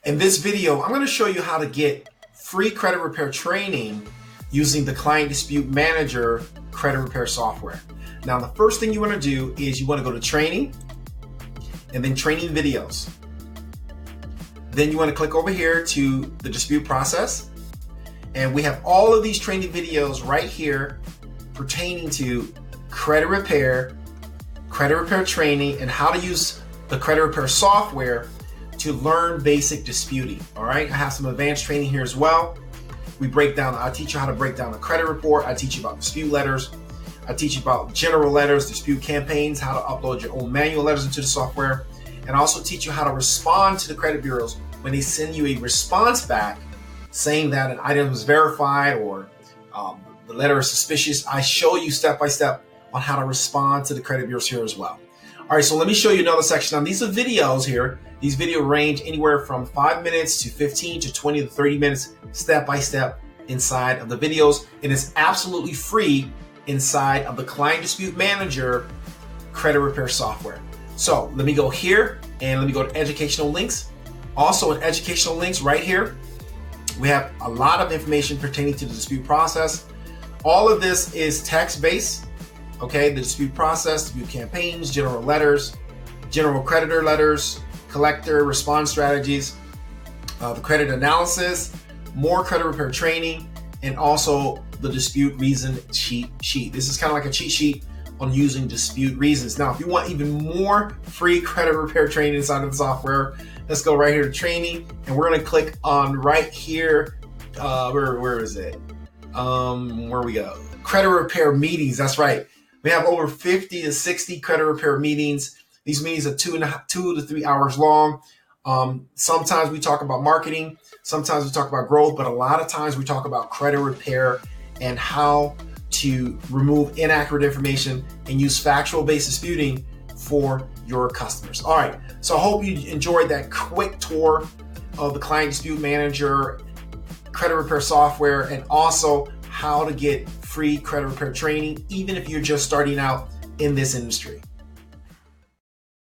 In this video, I'm going to show you how to get free credit repair training using the Client Dispute Manager credit repair software. Now, the first thing you want to do is you want to go to training and then training videos. Then you want to click over here to the dispute process. And we have all of these training videos right here pertaining to credit repair training, and how to use the credit repair software to learn basic disputing. All right, I have some advanced training here as well. I teach you how to break down a credit report. I teach you about dispute letters. I teach you about general letters, dispute campaigns, how to upload your own manual letters into the software, and I also teach you how to respond to the credit bureaus when they send you a response back saying that an item is verified or the letter is suspicious. I show you step by step on how to respond to the credit bureaus here as well. All right, so let me show you another section. Now, these are videos here. These videos range anywhere from 5 minutes to 15 to 20 to 30 minutes, step by step inside of the videos. It is absolutely free inside of the Client Dispute Manager credit repair software. So let me go here and let me go to educational links. Also in educational links right here, we have a lot of information pertaining to the dispute process. All of this is text-based. Okay, the dispute process, dispute campaigns, general letters, general creditor letters, collector response strategies, the credit analysis, more credit repair training, and also the dispute reason cheat sheet. This is kind of like a cheat sheet on using dispute reasons. Now, if you want even more free credit repair training inside of the software, let's go right here to training, and we're going to click on right here. Where is it? Where we go? Credit repair meetings. That's right. We have over 50 to 60 credit repair meetings. These meetings are 2 to 3 hours long. Sometimes we talk about marketing, sometimes we talk about growth, but a lot of times we talk about credit repair and how to remove inaccurate information and use factual-based disputing for your customers. All right, so I hope you enjoyed that quick tour of the Client Dispute Manager credit repair software, and also how to get free credit repair training, even if you're just starting out in this industry.